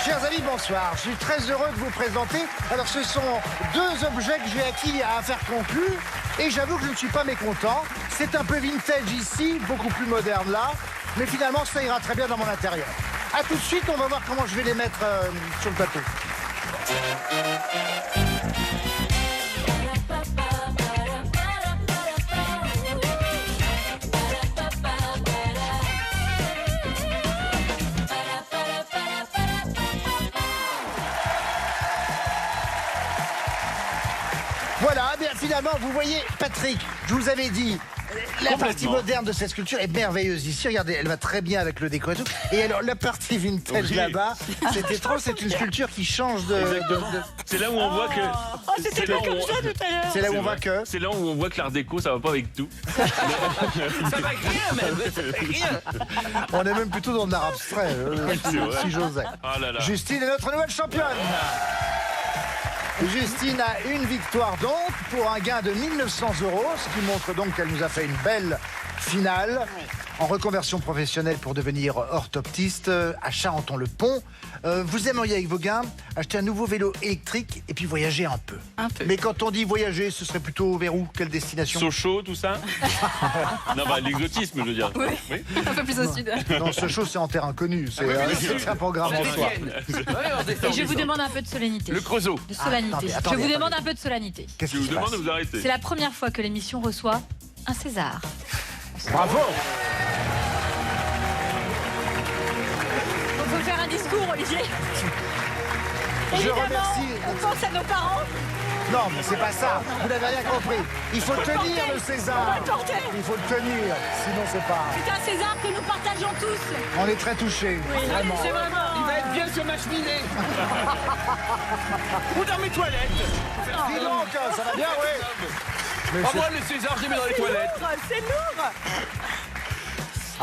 Chers amis, bonsoir. Je suis très heureux de vous présenter. Alors, ce sont deux objets que j'ai acquis à affaire conclue. Et j'avoue que je ne suis pas mécontent. C'est un peu vintage ici, beaucoup plus moderne là. Mais finalement, ça ira très bien dans mon intérieur. A tout de suite, on va voir comment je vais les mettre sur le plateau. Voilà, bien finalement, vous voyez, Patrick, je vous avais dit, la partie moderne de cette sculpture est merveilleuse ici. Regardez, elle va très bien avec le décor et tout. Et alors, la partie vintage là-bas, c'était trop, c'est une sculpture qui change de... C'est là où on voit que... Oh, c'était pas comme ça tout à l'heure. C'est là où on voit que... C'est là où on voit que l'art déco, ça va pas avec tout. Ça va rien, même. Ça va rien. On est même plutôt dans de l'art abstrait, si j'osais. Ah là là. Justine est notre nouvelle championne. Justine a une victoire donc pour un gain de 1 900 €, ce qui montre donc qu'elle nous a fait une belle finale en reconversion professionnelle pour devenir orthoptiste à Charenton-le-Pont. Vous aimeriez avec vos gains acheter un nouveau vélo électrique et puis voyager un peu. Mais quand on dit voyager, ce serait plutôt vers où? Quelle destination? Sochaux, tout ça. Non, bah l'exotisme, je veux dire. Oui. Un peu plus au sud. Non, Sochaux, c'est en terre inconnue. C'est un programme en soi. Et je vous demande un peu de solennité. Le Creusot. De solennité. Attendez, Je vous attendez. demande un peu de solennité. Qu'est-ce Je qui vous se demande passe? de vous arrêter. C'est la première fois que l'émission reçoit un César. Bravo! On peut faire un discours, Olivier. Je Évidemment, remercie. on pense à nos parents. Non, mais c'est pas ça. Vous n'avez rien compris. Il faut tenir le César. Il faut le tenir. Sinon, c'est pas... C'est un César que nous partageons tous. On est très touchés. Vraiment. C'est vraiment... Il va être bien sur ma cheminée. Ou dans mes toilettes. Dis donc, ça va bien, oui. Mais Ah, c'est- moi, le César, je les mets dans les toilettes. C'est lourd.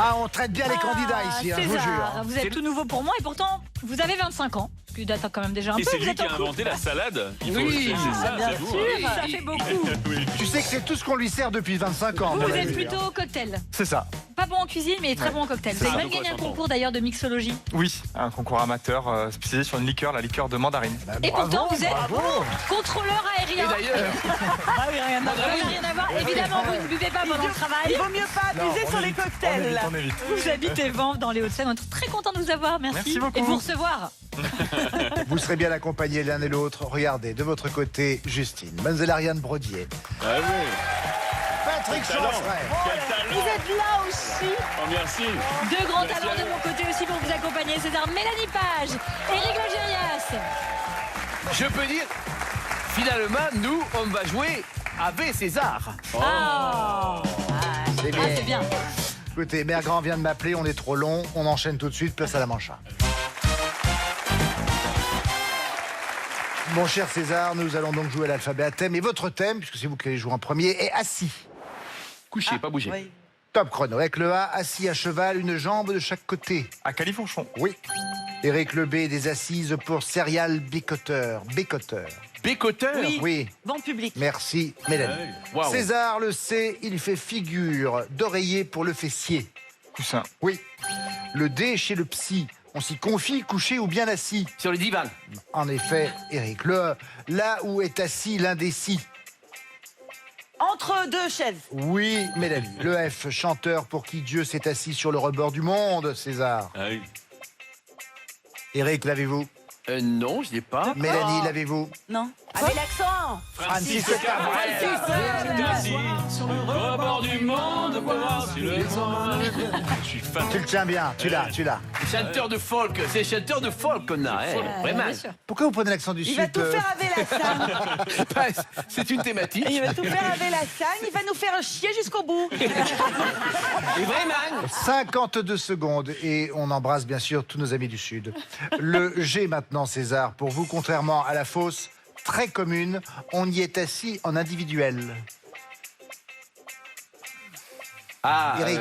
Ah, on traite bien les candidats ici, hein, je vous César, jure. vous êtes tout nouveau pour moi et pourtant, vous avez 25 ans. Ce qui date quand même déjà un Et peu. c'est vous lui êtes qui a en couple. inventé la salade. Oui. C'est ça, Bien c'est vous. sûr, ça fait beaucoup. Oui. Tu sais que c'est tout ce qu'on lui sert depuis 25 ans. Vous, mon vous ami, êtes hein. plutôt cocktail. C'est ça. Pas bon en cuisine, mais très bon en cocktail. Vous avez ça. même Ah, gagné un donc, concours d'ailleurs de mixologie. Oui, un concours amateur spécialisé sur une liqueur, la liqueur de mandarine. Bah, Et bravo, pourtant, vous êtes bravo. contrôleur Et aérien. d'ailleurs, Ah oui, rien à voir. Rien à voir. Évidemment, vous ne buvez pas pendant le travail. Il vaut mieux pas abuser sur les cocktails. On évite. Vous habitez Vanves dans les Hauts-de-Seine. On est très content de vous avoir. Merci. Merci beaucoup. Et de vous recevoir. Vous serez bien accompagnés l'un et l'autre. Regardez, de votre côté, Justine, Mademoiselle Ariane Brodier, Ah oui. Patrick Quel talent. Chanfray. Quel talent. Vous êtes là aussi. Oh, merci. Deux grands Merci talents à de vous. mon côté aussi pour vous accompagner. César, Mélanie Page, Éric Logérias. je peux dire, finalement, nous, on va jouer avec César. Ah, C'est bien. Ah, c'est bien. Écoutez, Mère Grand vient de m'appeler, on est trop long. On enchaîne tout de suite, place à la mancha. Mon cher César, nous allons donc jouer à l'alphabet à thème. Et votre thème, puisque c'est vous qui allez jouer en premier, est assis. Couché, pas bouger. Oui. Top chrono. Avec le A, assis à cheval, une jambe de chaque côté. À Califourchon. Oui. Éric le B, des assises pour céréales bécoteur. Bécoteur. Bécoteur. Oui. Oui. Banc public. Merci, Mélanie. Waouh. César le C, il fait figure d'oreiller pour le fessier. Coussin. Oui. Le D, chez le psy. On s'y confie, couché ou bien assis. Sur le divan. En effet, Éric. Le E, là où est assis l'indécis. Entre deux chaises. Oui, Mélanie. Le F, chanteur pour qui Dieu s'est assis sur le rebord du monde, César. Ah oui. Éric, l'avez-vous? Non, je l'ai pas. Mélanie, l'avez-vous? Non. Avec l'accent. Francis C'est assis sur le rebord du monde pour voir si le vent. Je suis fan. Tu le tiens bien, tu l'as. Chanteur de folk, c'est chanteur de folk qu'on a, hein. Vraiment. Bien sûr. Pourquoi vous prenez l'accent du Il Sud va tout faire avec la sagne. Bah, c'est une thématique. Il va tout faire avec la sagne. Il va nous faire chier jusqu'au bout. Et vraiment. 52 secondes et on embrasse bien sûr tous nos amis du Sud. Le G maintenant, César, pour vous, contrairement à la fausse, très commune, on y est assis en individuel. Ah, Eric.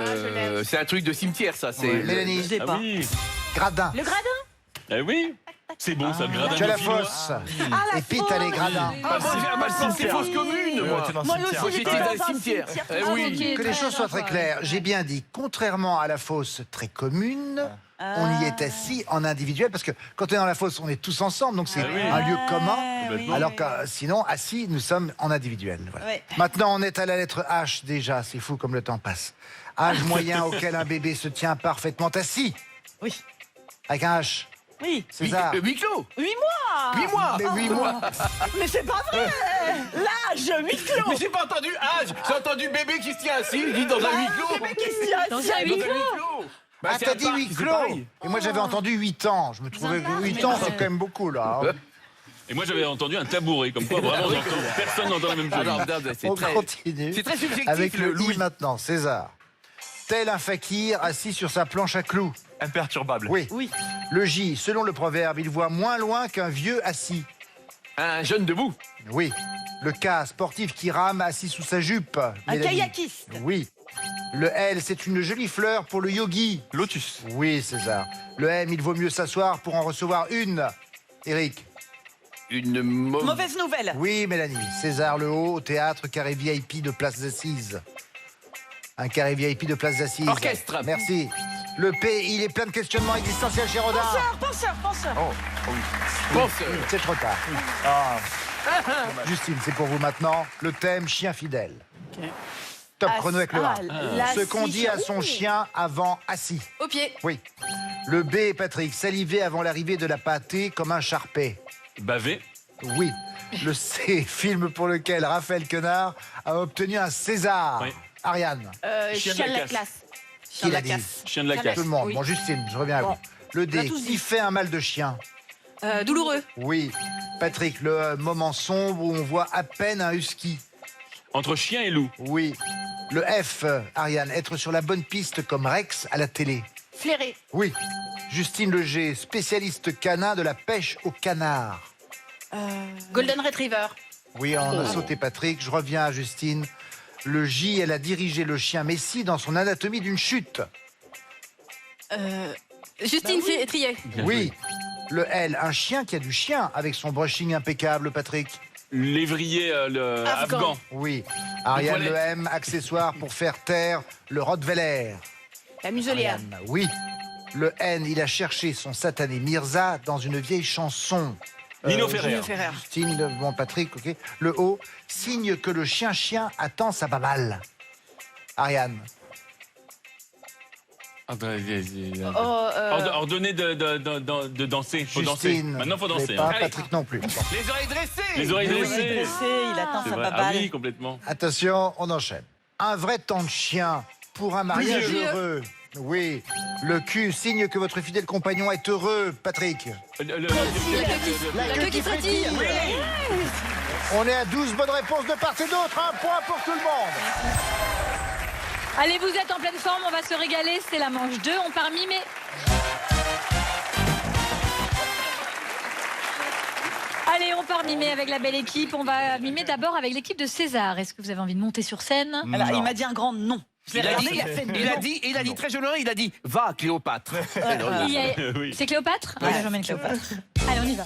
c'est un truc de cimetière, ça. C'est Ouais. Mélanie, Je l'ai Ah pas. oui. gradin. Le gradin. Eh oui. C'est bon, ça, le gradin Tu as la dauphinois. fosse. la Et puis t'as les gradins. Ah, moi, c'est fausse commune, moi. Moi aussi, J'étais dans le cimetière. Oui. Que les choses soient très claires, j'ai bien dit, contrairement à la fosse très commune, on y est assis en individuel, parce que quand on est dans la fosse, on est tous ensemble, donc c'est un lieu commun, oui. alors que sinon, assis, nous sommes en individuel. Voilà. Ouais. Maintenant, on est à la lettre H déjà, c'est fou comme le temps passe. Âge moyen auquel un bébé se tient parfaitement assis, Oui. avec un H. Oui. César. 8 clos. 8 mois. 8 mois. Mais 8 mois. Mais c'est pas vrai. L'âge, 8 clos. Mais j'ai pas entendu âge. J'ai entendu bébé qui se tient assis. Il dit dans un 8 clos. Bébé qui se tient Dans assis. un huis Dans un clos. 8 clos. Bah, Ah, c'est t'as un dit parc, 8 c'est clos. pareil. Et moi, j'avais entendu 8 ans. Je me trouvais que 8 ans, c'est quand même beaucoup, là. hein. Et moi, j'avais entendu un tabouret, comme quoi vraiment, personne n'entend la même chose. Alors, regarde, c'est On très, continue. c'est très subjectif. Avec le Louis. i maintenant, César. Tel un fakir assis sur sa planche à clous. Imperturbable. Oui. Oui. Le J, selon le proverbe, il voit moins loin qu'un vieux assis. Un jeune debout. Oui. Le K, sportif qui rame assis sous sa jupe. Un Mélanie. kayakiste. Oui. Le L, c'est une jolie fleur pour le yogi. Lotus. Oui, César. Le M, il vaut mieux s'asseoir pour en recevoir une. Eric. Une Mauvaise nouvelle. Oui, Mélanie. César Le Haut, au théâtre, carré VIP de Place d'Assise. Un carré VIP de Place d'Assise. Orchestre. Merci. Le P, il est plein de questionnements existentiels chez Rodin. Penseur. Pense. C'est trop tard. Justine, c'est pour vous maintenant. Le thème chien fidèle. Top chrono avec le A. Ce qu'on dit à son chien avant assis. Au pied. Oui. Le B, Patrick, saliver avant l'arrivée de la pâtée comme un charpet. Bavé. Oui. Le C, film pour lequel Raphaël Quenard a obtenu un César. Oui. Ariane, Chien de la casse. qui l'a dit? Chien de la casse. Tout le monde. Oui. Bon, Justine, je reviens à vous. Le D, qui fait un mal de chien? Douloureux. Oui. Patrick, le moment sombre où on voit à peine un husky. Entre chien et loup. Oui. Le F, Ariane, être sur la bonne piste comme Rex à la télé. Flairé. Oui. Justine Le G, spécialiste canin de la pêche au canard. Golden Retriever. Oui, on a sauté Patrick. Je reviens à Justine. Le J, elle a dirigé le chien Messi dans son anatomie d'une chute. Justine Trier. Oui. Le L, un chien qui a du chien avec son brushing impeccable, Patrick. Lévrier le afghan. Oui. Ariane, toilette. le M, accessoire pour faire taire le Rottweiler. La muselière. Ariane, oui. Le N, il a cherché son satané Mirza dans une vieille chanson. Nino Ferrer. Justine, bon Patrick, ok. Le O, signe que le chien attend sa babale. Ariane. Ordonner de danser. Faut danser. Justine. Maintenant, faut mais danser. pas hein. Patrick non plus. Bon. Les oreilles dressées. Les oreilles Oui, dressées. dressé, il attend C'est sa vrai. Ah baballe. oui, complètement. Attention, on enchaîne. Un vrai temps de chien pour un mariage Plusieurs. heureux. Oui. Le Q, signe que votre fidèle compagnon est heureux, Patrick. La queue qui frétille. On est à 12 bonnes réponses de part et d'autre. Un point pour tout le monde. Allez, vous êtes en pleine forme, on va se régaler. C'est la manche 2, on part mimer. Allez, on part mimer avec la belle équipe. On va mimer d'abord avec l'équipe de César. Est-ce que vous avez envie de monter sur scène? Alors, il m'a dit un grand non. Je l'ai regardé, il a fait non. Il a dit très joliment, il a dit va Cléopâtre. Il y a- Oui. C'est Cléopâtre? Ouais, Allez, j'emmène Cléopâtre. Allez, on y va.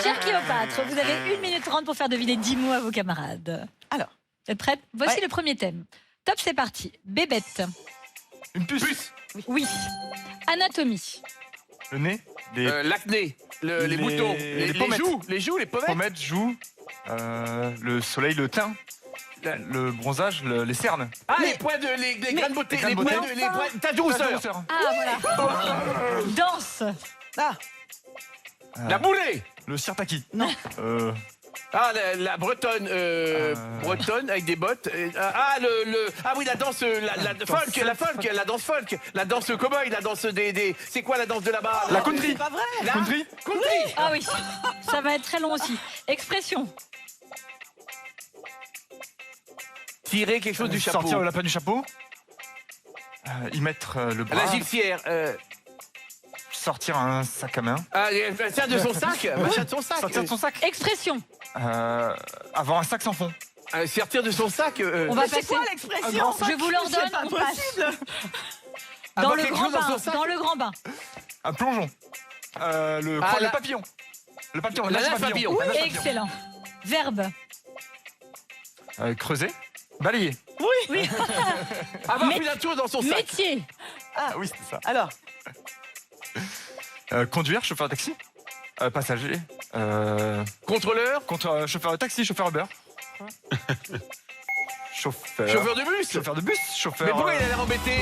Chère Cléopâtre, vous avez 1 minute 30 pour faire deviner 10 mots à vos camarades. Alors. Vous êtes prête? Voici Ouais. le premier thème. Top, c'est parti. Bébête. Une puce. Oui. Anatomie. Le nez. Les L'acné, les boutons, les pommettes. joues, les pommettes. pommettes, joues. Le soleil, le teint. Le bronzage, les cernes. Ah, les points de les grains de beauté, Les grains les de points beauté. de les points taches de rousseur. Ah, voilà. Danse. Ah, La boulée. Le sirtaki. Non. Ah, la bretonne, bretonne avec des bottes. Ah oui, la danse, la folk, la danse folk, la danse cowboy, la danse des. C'est quoi la danse de là-bas? La country. c'est pas vrai. La Country. country. Ah oui, ça va être très long aussi. Expression. Tirer quelque chose du chapeau. Sortir le lapin du chapeau. Y mettre le bras. La gilcière. Sortir un sac à main. Ah, elle tient de son sac. Machin de son sac. Sortir de son sac. Expression. Avoir un sac sans fond. Sortir de son sac. On va Mais c'est passer. quoi l'expression Je vous l'ordonne, C'est pas on passe. possible. Dans Avoir le quelque grand chose dans bain. son sac. Dans le grand bain. Un plongeon. Le la- papillon. Le papillon. La nage nage papillon. La nage papillon. Excellent. Verbe. Creuser. Balayer. Avoir Mais- fait la tour dans son sac. Métier. Ah oui, c'était ça. Alors, Conduire, chauffeur de taxi. Passager. Contrôleur. Chauffeur de taxi, chauffeur Uber. Chauffeur. Chauffeur de bus. Chauffeur de bus. Chauffeur. Mais pourquoi il a l'air embêté?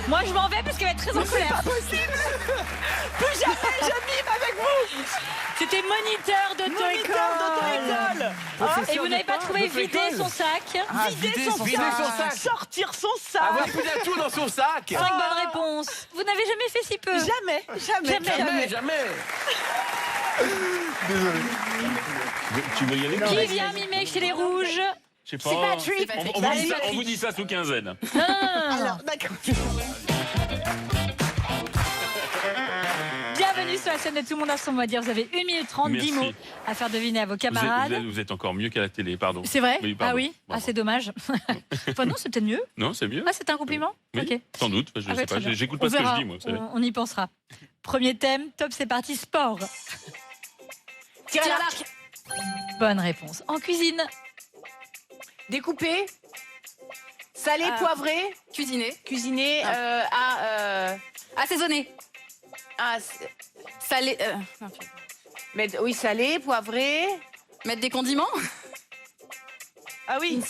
Moi, je m'en vais parce qu'elle va être très en colère. plus jamais je mime avec vous. C'était moniteur Moniteur d'auto-école. d'auto-école. Et vous n'avez pas trouvé vider son sac. Vider son vider son sac. Sortir son Avoir sac. fait la tour dans son sac. 5 bonnes réponses. Vous n'avez jamais fait si peu. Jamais. Jamais. Tu veux y aller? Qui vient mimer chez les rouges? Je sais pas. Patrick. On vous dit ça sous quinzaine. Non, non, non, non. Alors, d'accord. Bienvenue sur la scène de Tout le monde a son mot à dire. Vous avez 1 minute 30, 10 Merci. mots à faire deviner à vos camarades. Vous êtes encore mieux qu'à la télé, pardon. C'est vrai? Oui, pardon. Ah oui? Bravo. Ah, c'est dommage. Enfin, non, c'est peut-être mieux. Non, c'est mieux. Ah, c'est un compliment? Oui, Ok. sans doute. Je Ah ouais, sais très pas. bien. J'écoute On pas ce que verra. je dis, moi. Vous savez. On y pensera. Premier thème, top, c'est parti, sport. Tirer à l'arc. Bonne réponse. En cuisine, Découper. Salé, poivré. Cuisiner. Cuisiner. Assaisonner. Salé. Oui, salé, poivré. Mettre des condiments. Ah oui.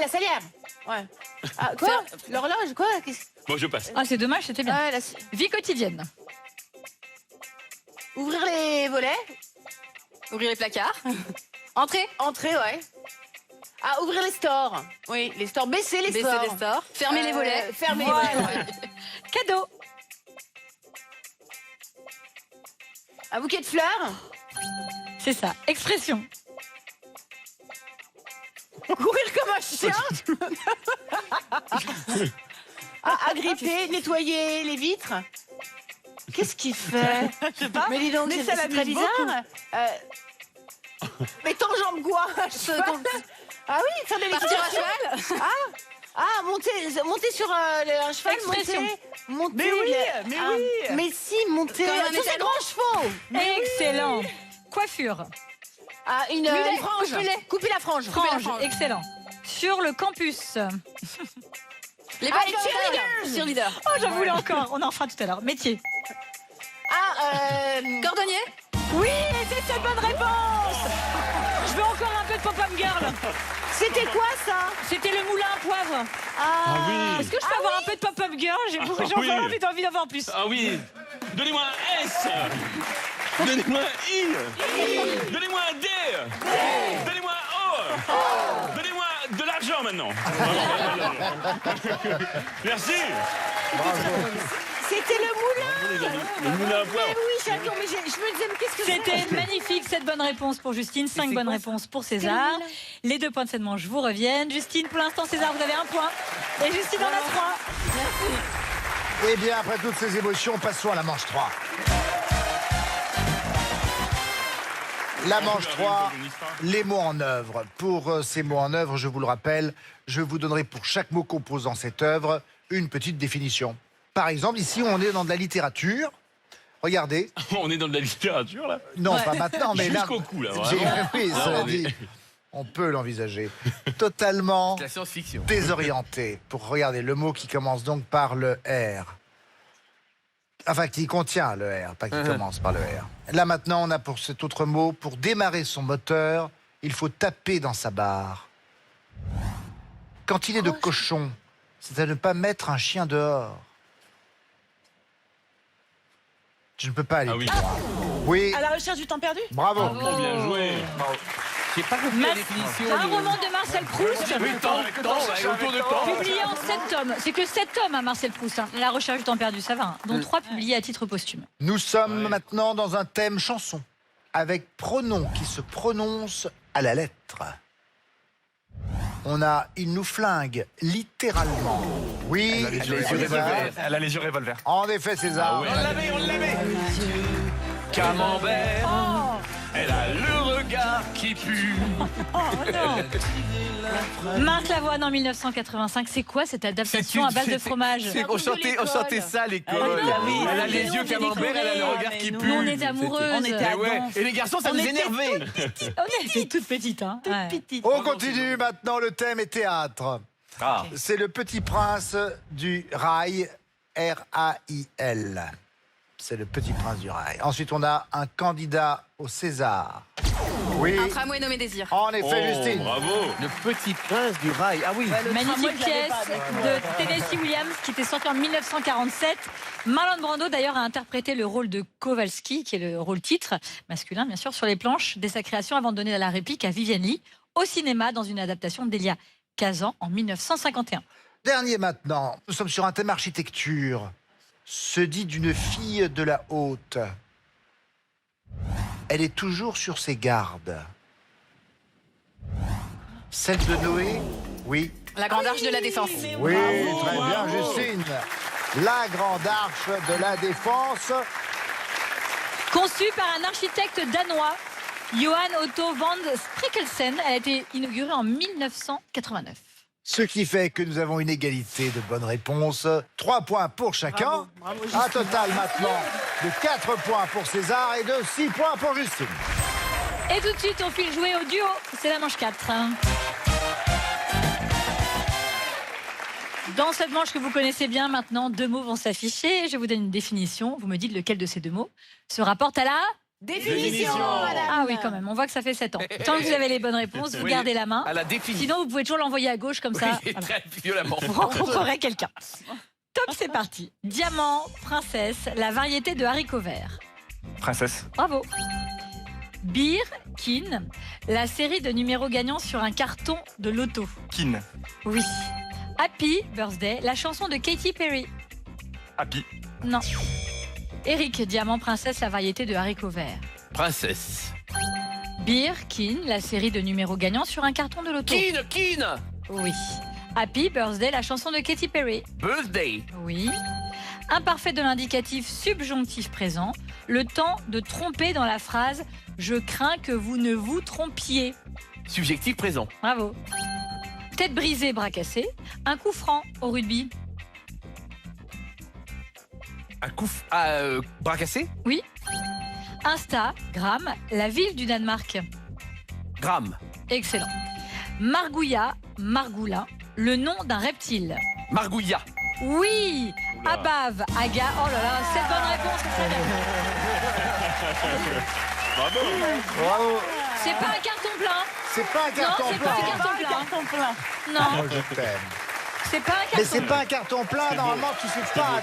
La salière. Ouais. Ah, quoi? L'horloge, quoi? Bon, je passe. ah, c'est dommage, c'était bien. Ah, Vie quotidienne. ouvrir les volets. Ouvrir les placards. Entrer. Entrer, ouais. Ah, ouvrir les stores. Oui, les stores. Baisser les Baisser stores. les stores. Fermer les volets. Fermer Voilà. les volets. Cadeau. Un bouquet de fleurs. C'est ça. Expression. Courir comme un chien. Agripper, nettoyer les vitres. Qu'est-ce qu'il fait? Je sais pas. Mais dis donc, Mais c'est ça très l'amuse bizarre. Mais t'enjambes quoi? Ah oui, faire de Partir à l'équitation. cheval. Monter sur un cheval, Expression. monter. Mais oui, mais oui. Mais si, monter Comme un sur ces étalon. grands chevaux. Excellent. Coiffure. Ah, une frange. Couper la frange. Frange. Excellent. Sur le campus. Les Ah, cheerleaders. Cheerleader. Oh, j'en voulais encore. On en fera tout à l'heure. Métier. Cordonnier. Oui, et c'est cette bonne réponse. Je veux encore un peu de pop-up girl. C'était quoi ça? C'était le moulin à poivre. Ah oui. Est-ce que je peux avoir un peu de pop-up girl? J'ai oui. envie d'en voir plus. Ah oui. Donnez-moi un S. Donnez-moi un I. Donnez-moi un D. Donnez-moi un O. Donnez-moi de l'argent maintenant. Merci. C'était le moulin. Le moulin à Mais poivre. oui, j'adore. Mais je me disais, mais qu'est-ce que c'est? C'était magnifique, cette bonne réponse pour Justine, 5 bonnes réponses pour César. Les 2 points de cette manche vous reviennent. Justine, pour l'instant, César, vous avez 1 point. Et Justine en a 3. Eh bien, après toutes ces émotions, passons à la manche 3. La manche 3, les mots en œuvre. Pour ces mots en œuvre, je vous le rappelle, je vous donnerai pour chaque mot composant cette œuvre une petite définition. Par exemple, ici, on est dans de la littérature. Regardez. On est dans de la littérature là. Non, pas maintenant, mais là... Jusqu'au cou là. J'ai- Vraiment. Oui, Là, cela on est- dit, on peut l'envisager. Totalement La science-fiction. désorienté. Pour regarder le mot qui commence donc par le R. Enfin, qui contient le R, pas qui commence par le R. Là, maintenant, on a pour cet autre mot, pour démarrer son moteur, il faut taper dans sa barre. Quand il est de cochon, c'est à ne pas mettre un chien dehors. Je ne peux pas aller Ah oui. plus loin. Oui, À la recherche du temps perdu. bravo. Oh, bien joué. J'ai pas compris la définition. Un roman de Marcel Proust, Oui, temps, autour de temps. publié en 7 tomes. C'est que 7 tomes à Marcel Proust. Hein. La recherche du temps perdu, ça va. Hein. Dont 3 publiés à titre posthume. Nous sommes maintenant dans un thème chanson, avec pronoms qui se prononcent à la lettre. On a « il nous flingue » littéralement. Oui, Elle a les yeux César. revolver. Elle a les yeux revolver. En effet, César. Ah ouais. On l'avait. Camembert. Elle a le regard qui pu. Oh non. Marc Lavoine en 1985. C'est quoi cette adaptation à base de fromage? On chantait ça à l'école. Ah oui, Elle a oui, les on yeux était camembert, elle a le regard qui mais pue. Nous, on était amoureuses. On était Eh ouais. ados. Et les garçons, ça On nous était énervait. On était toutes petites. Hein. Ouais. Petite. On continue maintenant, le thème est théâtre. Ah. C'est le petit prince du rail, R-A-I-L. C'est le petit prince du rail. Ensuite, on a un candidat au César. Oui, Un tramway nommé Désir. en effet, Oh, Justine. bravo. Le petit prince du rail. Ah oui. Magnifique pièce de Tennessee Williams qui était sortie en 1947. Marlon Brando d'ailleurs a interprété le rôle de Kowalski, qui est le rôle titre, masculin bien sûr, sur les planches dès sa création avant de donner la réplique à Vivian Lee au cinéma dans une adaptation d'Elia Kazan en 1951. Dernier maintenant, nous sommes sur un thème architecture. Se dit d'une fille de la haute. Elle est toujours sur ses gardes. Celle de Noé, oui. La Grande Arche de la Défense. Oui, très bien, Justine. La grande arche de la défense. Conçue par un architecte danois, Johan Otto van Spreckelsen, elle a été inaugurée en 1989. Ce qui fait que nous avons une égalité de bonnes réponses. 3 points pour chacun. Bravo, Un total maintenant de 4 points pour César et de 6 points pour Justine. Et tout de suite, on file jouer au duo. C'est la manche 4. Dans cette manche que vous connaissez bien maintenant, 2 mots vont s'afficher. Je vous donne une définition. Vous me dites lequel de ces 2 mots se rapporte à la... Définition, madame. Ah oui, quand même. On voit que ça fait 7 ans. Tant que vous avez les bonnes réponses, vous Oui, gardez la main. À la définition. Sinon, vous pouvez toujours l'envoyer à gauche comme ça. Oui, Voilà. très violemment. Vous rencontrerez quelqu'un. Top, c'est parti. Diamant, princesse, la variété de haricots verts. Princesse. Bravo. Beer, Kin, la série de numéros gagnants sur un carton de loto. Kin. Oui. Happy Birthday, la chanson de Katy Perry. Happy. Non. Eric, diamant, princesse, la variété de haricots verts. Princesse. Beer, Kin, la série de numéros gagnants sur un carton de loto. Kin. Oui. Happy Birthday, la chanson de Katy Perry. Birthday. Oui. Imparfait de l'indicatif subjonctif présent, le temps de tromper dans la phrase « Je crains que vous ne vous trompiez Subjectif présent. ». Bravo. Tête brisée, bras cassés, un coup franc au rugby. Un coup. Bras cassé. Oui. Instagram, la ville du Danemark. Gramme. Excellent. Margouilla, Margoula, le nom d'un reptile. Margouilla. Oui. Oula. Abave, Aga. Oh là là, 7 bonnes réponses. C'est très bien. Bravo. Bravo. C'est pas un carton plein. C'est pas un Non, carton c'est plein. pas un carton plein. Carton plein. Non, Moi, je t'aime. c'est pas un Mais carton c'est pas un carton plein, normalement tu sais pas.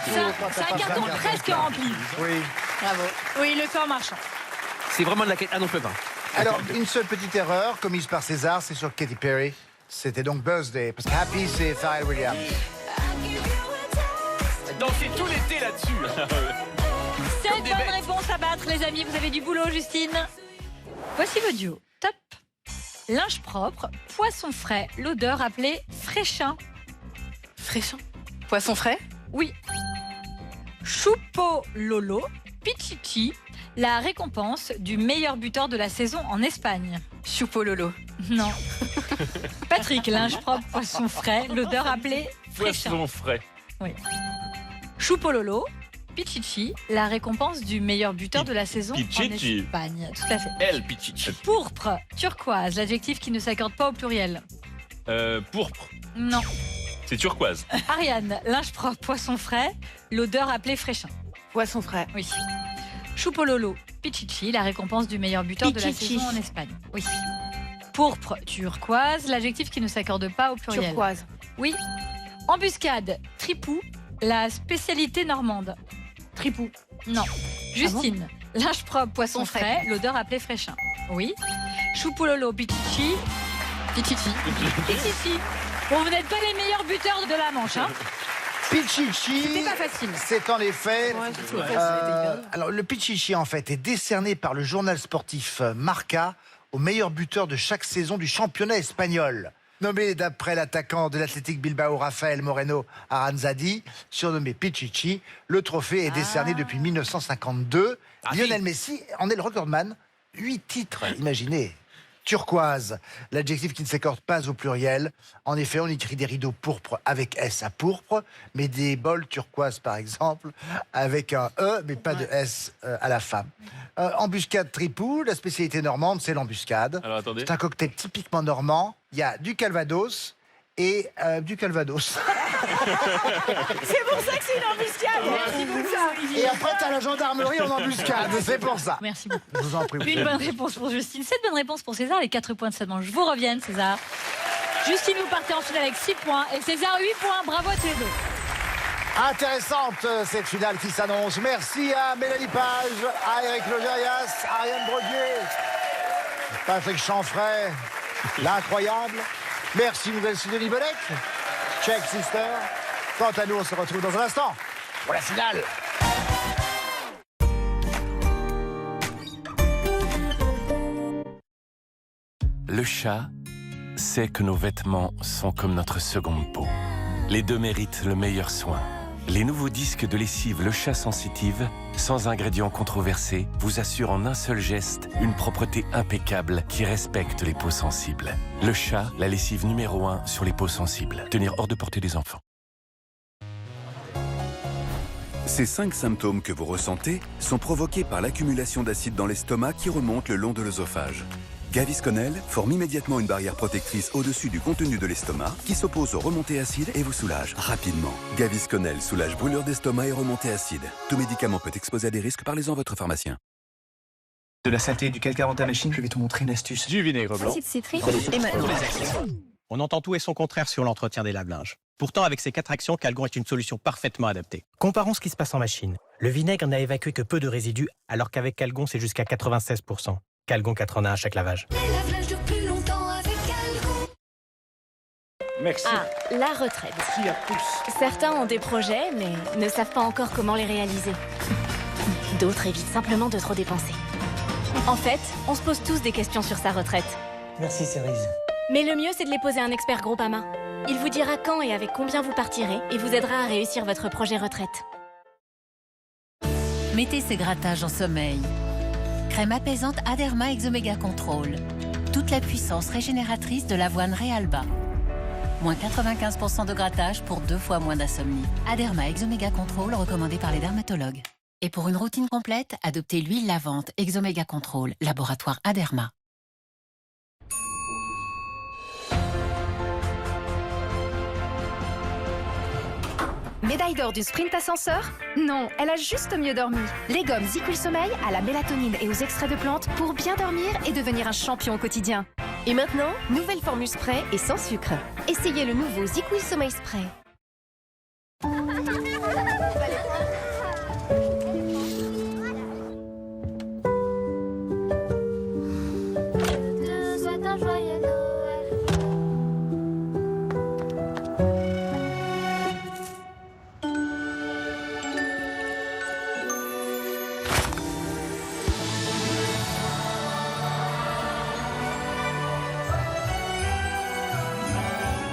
C'est un carton presque rempli. Oui. Bravo. Oui, le fait en marchant. C'est vraiment de la quête. Ah non, je peux pas. Alors, une seule petite erreur commise par César, c'est sur Katy Perry. C'était donc Birthday, parce que Happy, c'est Pharrell Williams. Danser tout l'été là-dessus. 7 des bonnes bêtes. réponses à battre, les amis. Vous avez du boulot, Justine. Voici le duo. Top. Linge propre, poisson frais, l'odeur appelée fraîchin. Fraîchant. Poisson frais. Oui. Choupo Lolo, Pichichi, la récompense du meilleur buteur de la saison en Espagne. Choupololo. Non. Patrick, linge propre, poisson frais, l'odeur appelée fraîchin. Poisson frais. Choupololo, Pichichi, la récompense du meilleur buteur de la saison en Pichichi. Espagne. Tout à fait. El Pichichi. Pourpre, turquoise, l'adjectif qui ne s'accorde pas au pluriel. Pourpre. Non. C'est turquoise. Ariane, linge propre, poisson frais, l'odeur appelée fraîchin. Poisson frais. Oui. Choupololo, Pichichi, la récompense du meilleur buteur de la Pichichi. saison en Espagne. Oui. Pourpre, turquoise, l'adjectif qui ne s'accorde pas au pluriel. Turquoise. Oui. Embuscade, tripou, la spécialité normande. Tripou. Non. Justine, linge propre, poisson frais, l'odeur appelée fraîchin. Oui. Choupololo, Pichichi. Pichichi. Pichichi. Bon, vous n'êtes pas les meilleurs buteurs de la Manche, hein. Pichichi, C'était pas facile. c'est en effet... Ouais, c'est facile. alors, le Pichichi, en fait, est décerné par le journal sportif Marca au meilleur buteur de chaque saison du championnat espagnol. Nommé d'après l'attaquant de l'Athletic Bilbao, Rafael Moreno Aranzadi, surnommé Pichichi, le trophée est décerné depuis 1952. Ah, Lionel Messi en est le recordman. 8 titres, imaginez. turquoise, l'adjectif qui ne s'accorde pas au pluriel. En effet, on écrit des rideaux pourpres avec S à pourpre, mais des bols turquoise, par exemple, avec un E, mais pas de S à la fin. Embuscade tripou, la spécialité normande, c'est l'embuscade. Alors attendez. C'est un cocktail typiquement normand. Il y a du calvados et du calvados. C'est pour ça que c'est une embuscade. Merci beaucoup. Et après, t'as la gendarmerie en embuscade, c'est pour ça. Merci beaucoup. Je vous en prie. Une bonne réponse pour Justine, 7 bonnes réponses pour César, les 4 points de cette manche vous reviennent, César. Justine, vous partez en finale avec 6 points et César 8 points. Bravo à tous les deux. Intéressante cette finale qui s'annonce. Merci à Mélanie Page, à Eric Logérias, à Ariane Brodier, Patrick Chanfray, l'incroyable. Merci Nouvelle Sidonie Bonnec, Check Sister. Quant à nous, on se retrouve dans un instant pour la finale. Le chat sait que nos vêtements sont comme notre seconde peau. Les deux méritent le meilleur soin. Les nouveaux disques de lessive Le Chat Sensitive, sans ingrédients controversés, vous assurent en un seul geste une propreté impeccable qui respecte les peaux sensibles. Le Chat, la lessive numéro 1 sur les peaux sensibles. Tenir hors de portée des enfants. Ces 5 symptômes que vous ressentez sont provoqués par l'accumulation d'acide dans l'estomac qui remonte le long de l'œsophage. Gavisconel forme immédiatement une barrière protectrice au-dessus du contenu de l'estomac qui s'oppose aux remontées acides et vous soulage rapidement. Gavisconel soulage brûlure d'estomac et remontées acides. Tout médicament peut exposer à des risques, parlez-en à votre pharmacien. De la synthé du calcaire dans ta machine, je vais te montrer une astuce. Du vinaigre blanc. Acide citrique et maintenant. On entend tout et son contraire sur l'entretien des lave-linges. Pourtant, avec ces 4 actions, Calgon est une solution parfaitement adaptée. Comparons ce qui se passe en machine. Le vinaigre n'a évacué que peu de résidus, alors qu'avec Calgon, c'est jusqu'à 96%. Calgon 4 en 1 à chaque lavage. Les lave-linges durent plus longtemps avec Calgon. Merci. Ah, la retraite. Certains ont des projets, mais ne savent pas encore comment les réaliser. D'autres évitent simplement de trop dépenser. En fait, on se pose tous des questions sur sa retraite. Merci Cerise. Mais le mieux, c'est de les poser à un expert Groupama. Il vous dira quand et avec combien vous partirez et vous aidera à réussir votre projet retraite. Mettez ces grattages en sommeil. Crème apaisante Aderma Exoméga Control. Toute la puissance régénératrice de l'avoine Realba. Moins 95% de grattage pour 2 fois moins d'insomnie. Aderma Exoméga Control recommandé par les dermatologues. Et pour une routine complète, adoptez l'huile lavante Exoméga Control, laboratoire Aderma. Médaille d'or du sprint ascenseur? Non, elle a juste mieux dormi. Les gommes ZzzQuil Sommeil à la mélatonine et aux extraits de plantes pour bien dormir et devenir un champion au quotidien. Et maintenant, nouvelle formule spray et sans sucre. Essayez le nouveau ZzzQuil Sommeil Spray.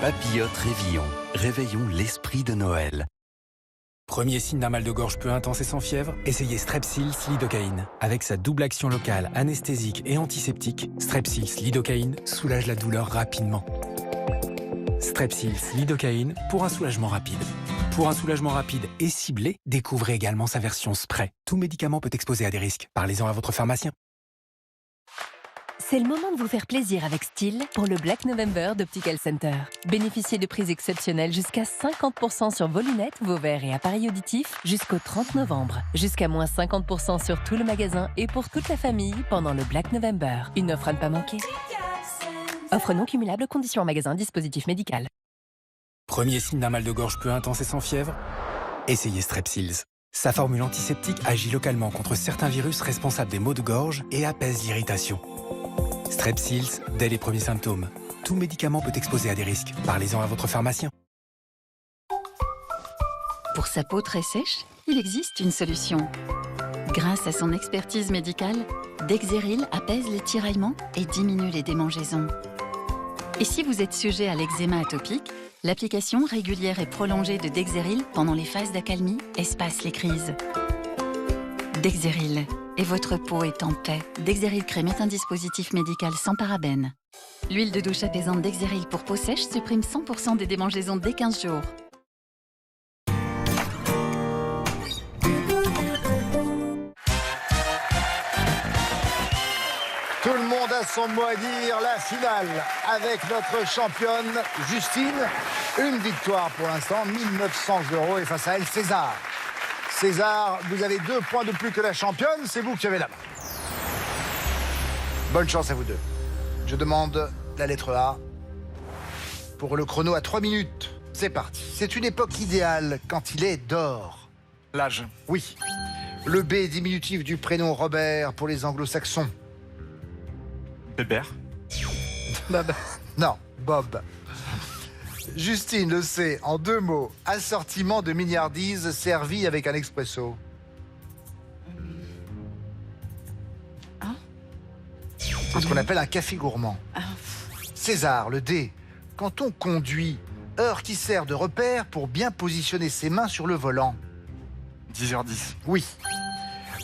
Papillote Réveillon. Réveillons l'esprit de Noël. Premier signe d'un mal de gorge peu intense et sans fièvre, essayez Strepsils Lidocaïne. Avec sa double action locale, anesthésique et antiseptique, Strepsils Lidocaïne soulage la douleur rapidement. Strepsils Lidocaïne pour un soulagement rapide. Pour un soulagement rapide et ciblé, découvrez également sa version spray. Tout médicament peut exposer à des risques. Parlez-en à votre pharmacien. C'est le moment de vous faire plaisir avec style pour le Black November d'Optical Center. Bénéficiez de prix exceptionnels jusqu'à 50% sur vos lunettes, vos verres et appareils auditifs jusqu'au 30 novembre. Jusqu'à moins 50% sur tout le magasin et pour toute la famille pendant le Black November. Une offre à ne pas manquer. Offre non cumulable, conditions en magasin, dispositif médical. Premier signe d'un mal de gorge peu intense et sans fièvre, essayez Strepsils. Sa formule antiseptique agit localement contre certains virus responsables des maux de gorge et apaise l'irritation. Strepsils, dès les premiers symptômes. Tout médicament peut exposer à des risques. Parlez-en à votre pharmacien. Pour sa peau très sèche, il existe une solution. Grâce à son expertise médicale, Dexéril apaise les tiraillements et diminue les démangeaisons. Et si vous êtes sujet à l'eczéma atopique, l'application régulière et prolongée de Dexéril pendant les phases d'accalmie espace les crises. Dexéril. Et votre peau est en paix. Dexéril Crème est un dispositif médical sans parabènes. L'huile de douche apaisante Dexéril pour peau sèche supprime 100% des démangeaisons dès 15 jours. Tout le monde a son mot à dire. La finale avec notre championne Justine. Une victoire pour l'instant, 1900 € et face à elle, César. César, vous avez 2 points de plus que la championne, c'est vous qui avez la main. Bonne chance à vous deux. Je demande la lettre A pour le chrono à 3 minutes. C'est parti. C'est une époque idéale quand il est d'or. L'âge. Oui. Le B est diminutif du prénom Robert pour les anglo-saxons. Bébert. Bob. Non, Bob. Justine, le C, en 2 mots. Assortiment de milliardises servi avec un expresso. C'est ce qu'on appelle un café gourmand. César, le D. Quand on conduit, heure qui sert de repère pour bien positionner ses mains sur le volant. 10h10. Oui.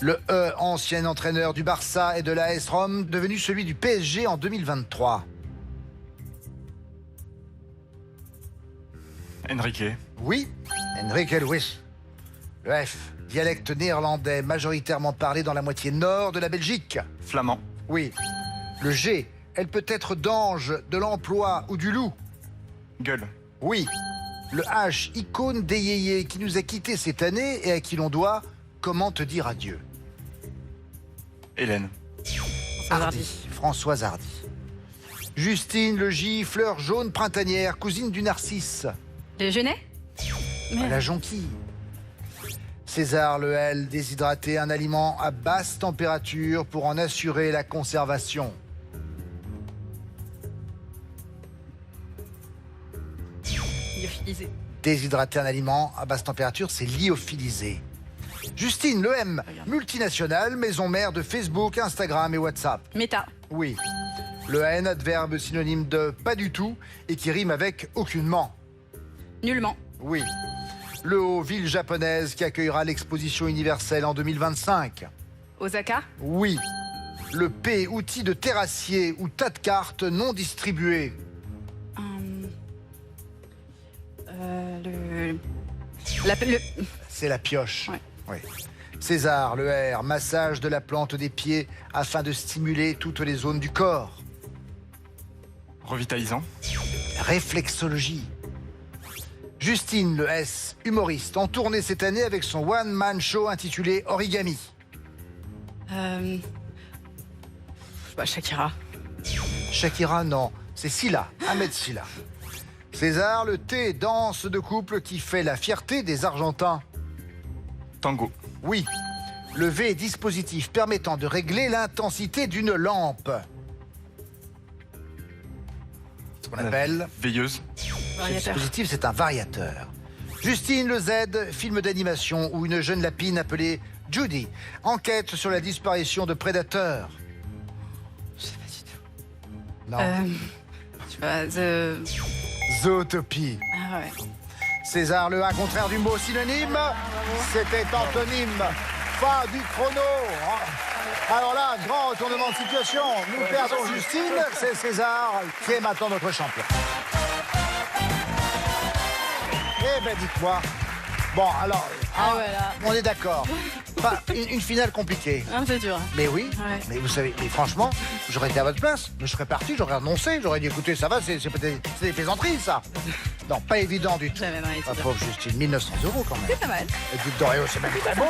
Le E, ancien entraîneur du Barça et de l'AS Rome, devenu celui du PSG en 2023. Enrique. Oui, Enrique Luis. Le F, dialecte néerlandais majoritairement parlé dans la moitié nord de la Belgique. Flamand. Oui. Le G, elle peut être d'ange, de l'emploi ou du loup. Gueule. Oui. Le H, icône des yéyés qui nous a quittés cette année et à qui l'on doit comment te dire adieu. Hélène. Hardy. Françoise Hardy. Justine, le J, fleur jaune printanière, cousine du narcisse. Le genêt. La jonquille. César, le L, déshydraté, un aliment à basse température pour en assurer la conservation. Lyophilisé. Déshydrater un aliment à basse température, c'est lyophilisé. Justine, le M, multinationale, maison mère de Facebook, Instagram et WhatsApp. Méta. Oui. Le N, adverbe synonyme de pas du tout et qui rime avec aucunement. Nullement. Oui. Le O, ville japonaise qui accueillera l'exposition universelle en 2025. Osaka. Oui. Le P, outil de terrassier ou tas de cartes non distribuées. C'est la pioche. Ouais. Oui. César, le R, massage de la plante des pieds afin de stimuler toutes les zones du corps. Revitalisant. Réflexologie. Justine, le S, humoriste, en tournée cette année avec son one-man show intitulé Origami. Shakira. Shakira, non. C'est Silla, Ahmed Silla. César, le T, danse de couple qui fait la fierté des Argentins. Tango. Oui. Le V, dispositif permettant de régler l'intensité d'une lampe. Ce qu'on appelle... Veilleuse. Ce dispositif, c'est un variateur. Justine, le Z, film d'animation où une jeune lapine appelée Judy enquête sur la disparition de prédateurs. Je sais pas du tout. Non. Tu vois, Zootopie. Ah ouais. César, le A, contraire du mot synonyme. C'était antonyme. Fin du chrono. Alors là, grand retournement de situation. Nous perdons Justine. C'est César qui est maintenant notre champion. Eh ben, dites-moi. Bon, alors, on est d'accord. Enfin, une finale compliquée. Un peu dur. Mais oui, Ouais. mais vous savez, mais franchement, j'aurais été à votre place. Je serais parti, j'aurais renoncé, j'aurais dit écoutez, ça va, c'est des plaisanteries, ça. Non, pas évident du tout. Jamais dans les Ah, pauvre Justine, 1900 € quand même. C'est pas mal. Et dites d'Oreo, c'est même très beau.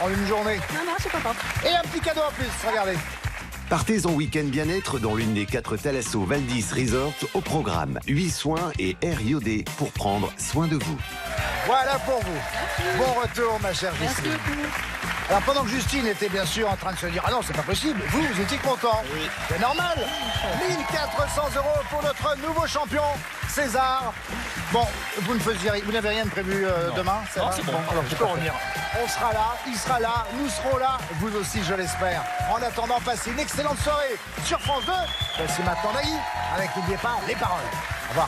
En une journée. Non, je suis contente. Et un petit cadeau en plus, regardez. Partez en week-end bien-être dans l'une des 4 Thalasso Valdis Resort au programme 8 soins et air iodé pour prendre soin de vous. Voilà pour vous. Bon retour, ma chère Justine. Alors, pendant que Justine était bien sûr en train de se dire « Ah non, c'est pas possible », vous étiez content. Oui. C'est normal. 1400 € pour notre nouveau champion, César. Bon, vous n'avez rien de prévu demain, Non, c'est bon. Alors, Je peux revenir. On sera là, il sera là, nous serons là, vous aussi, je l'espère. En attendant, passez une excellente soirée sur France 2. C'est maintenant Nagui, avec n'oubliez pas les paroles. Au revoir.